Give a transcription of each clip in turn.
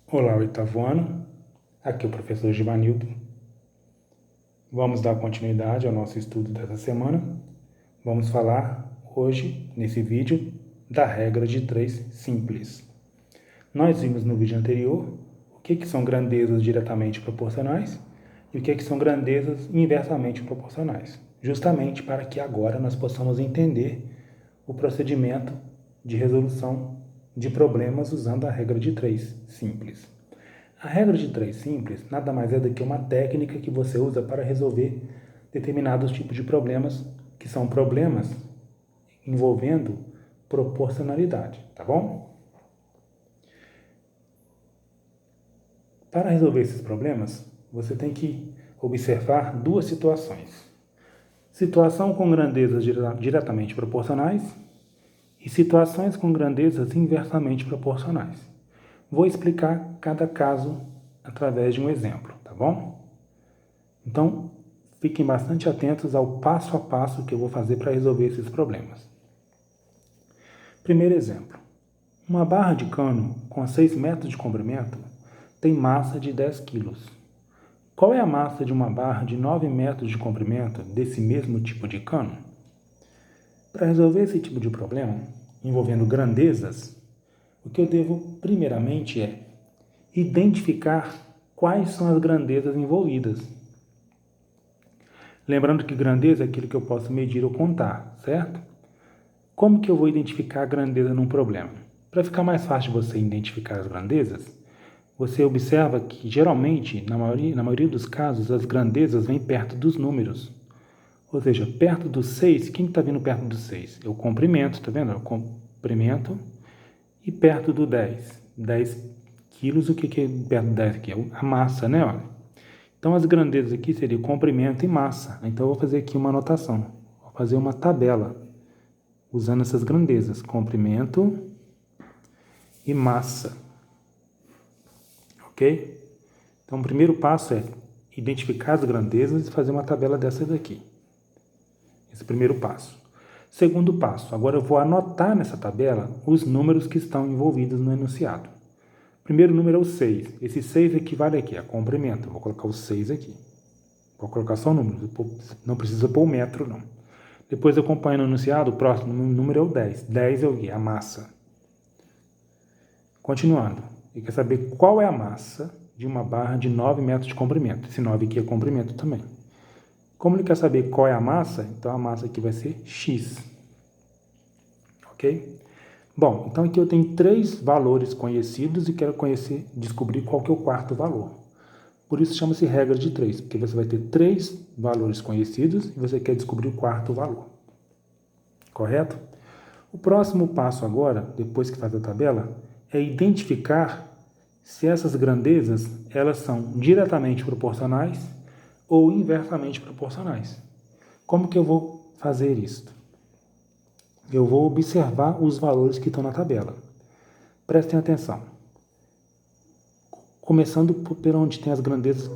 Olá, oitavo ano. Aqui é o professor Givanildo. Vamos dar continuidade ao nosso estudo dessa semana. Vamos falar hoje, nesse vídeo, da regra de 3 simples. Nós vimos no vídeo anterior o que são grandezas diretamente proporcionais e o que são grandezas inversamente proporcionais, justamente para que agora nós possamos entender o procedimento de resolução de problemas usando a regra de 3 simples. A regra de 3 simples nada mais é do que uma técnica que você usa para resolver determinados tipos de problemas, que são problemas envolvendo proporcionalidade, tá bom? Para resolver esses problemas, você tem que observar duas situações. Situação com grandezas diretamente proporcionais e situações com grandezas inversamente proporcionais. Vou explicar cada caso através de um exemplo, tá bom? Então, fiquem bastante atentos ao passo a passo que eu vou fazer para resolver esses problemas. Primeiro exemplo. Uma barra de cano com 6 metros de comprimento tem massa de 10 kg. Qual é a massa de uma barra de 9 metros de comprimento desse mesmo tipo de cano? Para resolver esse tipo de problema, envolvendo grandezas, o que eu devo primeiramente é identificar quais são as grandezas envolvidas. Lembrando que grandeza é aquilo que eu posso medir ou contar, certo? Como que eu vou identificar a grandeza num problema? Para ficar mais fácil de você identificar as grandezas, você observa que, geralmente, na maioria dos casos, as grandezas vêm perto dos números. Ou seja, perto do 6, quem está vindo perto do 6? É o comprimento, tá vendo? É o comprimento. E perto do 10. 10 quilos, o que é perto do 10 aqui? É a massa, né? Olha. Então, as grandezas aqui seriam comprimento e massa. Então, eu vou fazer aqui uma anotação. Vou fazer uma tabela usando essas grandezas, comprimento e massa. Ok? Então, o primeiro passo é identificar as grandezas e fazer uma tabela dessas aqui. Esse é o primeiro passo. Segundo passo, agora eu vou anotar nessa tabela os números que estão envolvidos no enunciado. O primeiro número é o 6. Esse 6 equivale aqui a comprimento. Eu vou colocar o 6 aqui. Vou colocar só o número, não precisa pôr o metro, não. Depois eu acompanho no enunciado, o próximo número é o 10. 10 é o quê? A massa. Continuando, ele quer saber qual é a massa de uma barra de 9 metros de comprimento. Esse 9 aqui é comprimento também. Como ele quer saber qual é a massa, então a massa aqui vai ser x. Ok? Bom, então aqui eu tenho 3 valores conhecidos e quero descobrir qual que é o quarto valor. Por isso chama-se regra de 3, porque você vai ter 3 valores conhecidos e você quer descobrir o quarto valor. Correto? O próximo passo agora, depois que faz a tabela, é identificar se essas grandezas elas são diretamente proporcionais ou inversamente proporcionais. Como que eu vou fazer isso? Eu vou observar os valores que estão na tabela. Prestem atenção. Começando por onde tem as grandezas,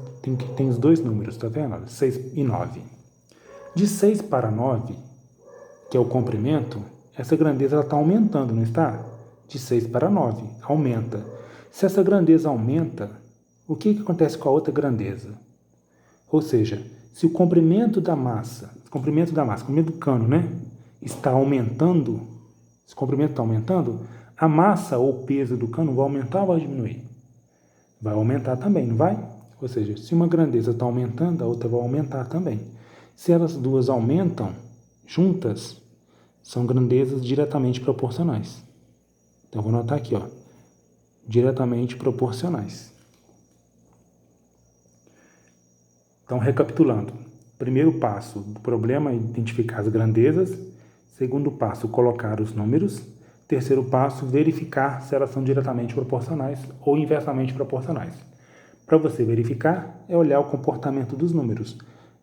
tem os dois números, tá vendo? 6 e 9. De 6 para 9, que é o comprimento, essa grandeza está aumentando, não está? De 6 para 9, aumenta. Se essa grandeza aumenta, o que acontece com a outra grandeza? Ou seja, se o comprimento do cano, né, está aumentando, se o comprimento está aumentando, a massa ou peso do cano vai aumentar ou vai diminuir? Vai aumentar também, não vai? Ou seja, se uma grandeza está aumentando, a outra vai aumentar também. Se elas duas aumentam juntas, são grandezas diretamente proporcionais. Então, vou anotar aqui, ó, diretamente proporcionais. Então, recapitulando. Primeiro passo do problema é identificar as grandezas. Segundo passo, colocar os números. Terceiro passo, verificar se elas são diretamente proporcionais ou inversamente proporcionais. Para você verificar, é olhar o comportamento dos números.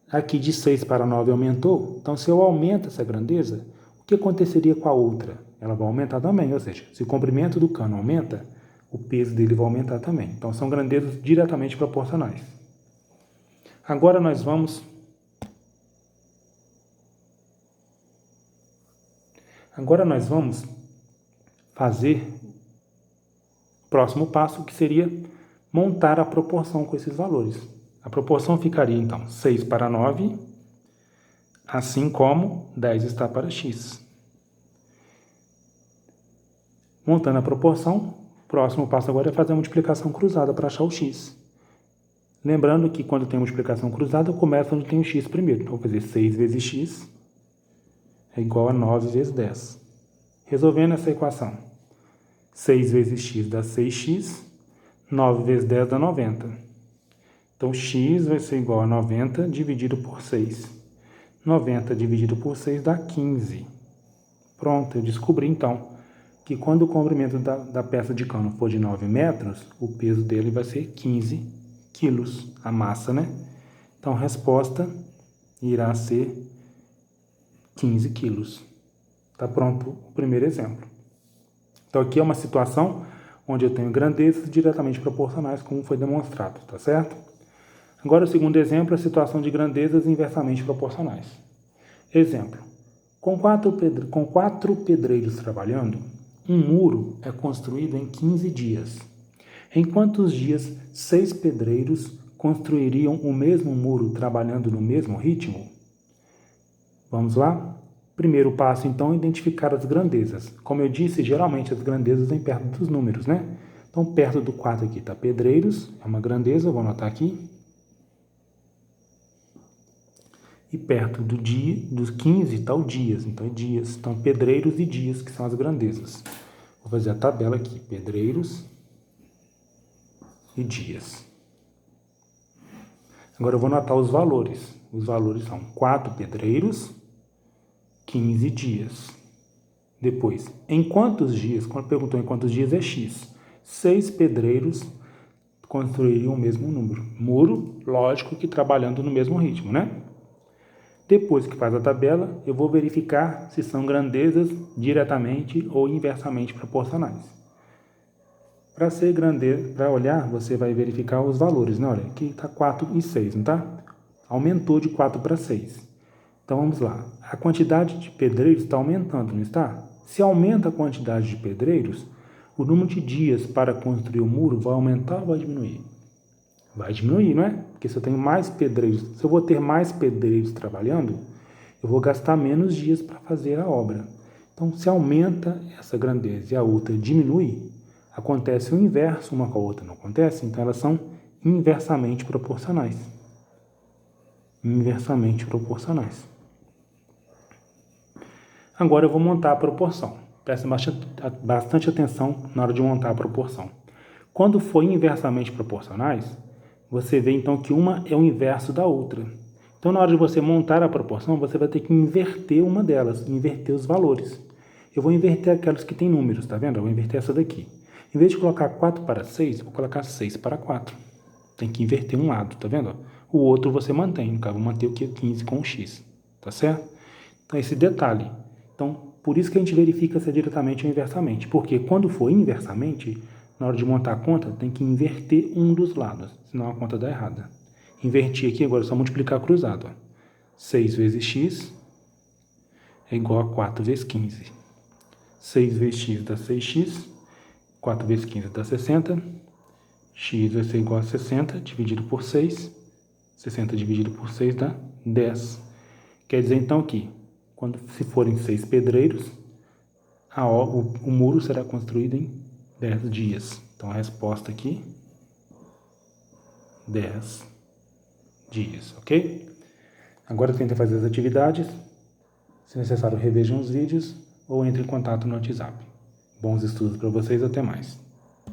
Aqui de 6 para 9 aumentou, então se eu aumento essa grandeza, o que aconteceria com a outra? Ela vai aumentar também, ou seja, se o comprimento do cano aumenta, o peso dele vai aumentar também. Então são grandezas diretamente proporcionais. Agora nós vamos fazer o próximo passo, que seria montar a proporção com esses valores. A proporção ficaria, então, 6 para 9, assim como 10 está para x. Montando a proporção, o próximo passo agora é fazer a multiplicação cruzada para achar o x. Lembrando que quando tem multiplicação cruzada, eu começo onde tem o x primeiro. Então, vou fazer 6 vezes x é igual a 9 vezes 10. Resolvendo essa equação, 6 vezes x dá 6x, 9 vezes 10 dá 90. Então, x vai ser igual a 90 dividido por 6. 90 dividido por 6 dá 15. Pronto, eu descobri então que quando o comprimento da peça de cano for de 9 metros, o peso dele vai ser 15 quilos, a massa, né? Então, a resposta irá ser 15 quilos. Está pronto o primeiro exemplo. Então, aqui é uma situação onde eu tenho grandezas diretamente proporcionais, como foi demonstrado, tá certo? Agora, o segundo exemplo é a situação de grandezas inversamente proporcionais. Exemplo. Com quatro pedreiros trabalhando, um muro é construído em 15 dias. Em quantos dias 6 pedreiros construiriam o mesmo muro trabalhando no mesmo ritmo? Vamos lá? Primeiro passo, então, é identificar as grandezas. Como eu disse, geralmente as grandezas vêm perto dos números, né? Então, perto do 4 aqui está pedreiros, é uma grandeza, vou anotar aqui. E perto do dia, dos 15 está o dias, então é dias. Então, pedreiros e dias, que são as grandezas. Vou fazer a tabela aqui, pedreiros e dias. Agora eu vou anotar os valores. Os valores são 4 pedreiros, 15 dias. Depois, em quantos dias? Quando perguntou em quantos dias é x. 6 pedreiros construiriam o mesmo número. Muro, lógico que trabalhando no mesmo ritmo, né? Depois que faz a tabela, eu vou verificar se são grandezas diretamente ou inversamente proporcionais. Para ser grandeza, para olhar, você vai verificar os valores, né? Olha, aqui está 4 e 6, não está? Aumentou de 4 para 6. Então, vamos lá. A quantidade de pedreiros está aumentando, não está? Se aumenta a quantidade de pedreiros, o número de dias para construir o muro vai aumentar ou vai diminuir? Vai diminuir, não é? Porque se eu tenho mais pedreiros, se eu vou ter mais pedreiros trabalhando, eu vou gastar menos dias para fazer a obra. Então, se aumenta essa grandeza e a outra diminui, acontece o inverso uma com a outra, não acontece? Então, elas são inversamente proporcionais. Inversamente proporcionais. Agora eu vou montar a proporção. Presta bastante atenção na hora de montar a proporção. Quando for inversamente proporcionais, você vê então que uma é o inverso da outra. Então, na hora de você montar a proporção, você vai ter que inverter uma delas, inverter os valores. Eu vou inverter aquelas que tem números, tá vendo? Eu vou inverter essa daqui. Em vez de colocar 4 para 6, eu vou colocar 6 para 4. Tem que inverter um lado, tá vendo? O outro você mantém, no caso, vou manter o que? 15 com o x, tá certo? Então, esse detalhe. Então, por isso que a gente verifica se é diretamente ou inversamente. Porque quando for inversamente, na hora de montar a conta, tem que inverter um dos lados, senão a conta dá errada. Invertir aqui, agora é só multiplicar cruzado. Ó. 6 vezes x é igual a 4 vezes 15. 6 vezes x dá 6x, 4 vezes 15 dá 60. X vai ser igual a 60 dividido por 6. 60 dividido por 6 dá 10. Quer dizer então que, se forem 6 pedreiros, o muro será construído em 10 dias. Então, a resposta aqui, 10 dias, ok? Agora tenta fazer as atividades. Se necessário, revejam os vídeos ou entre em contato no WhatsApp. Bons estudos para vocês, até mais.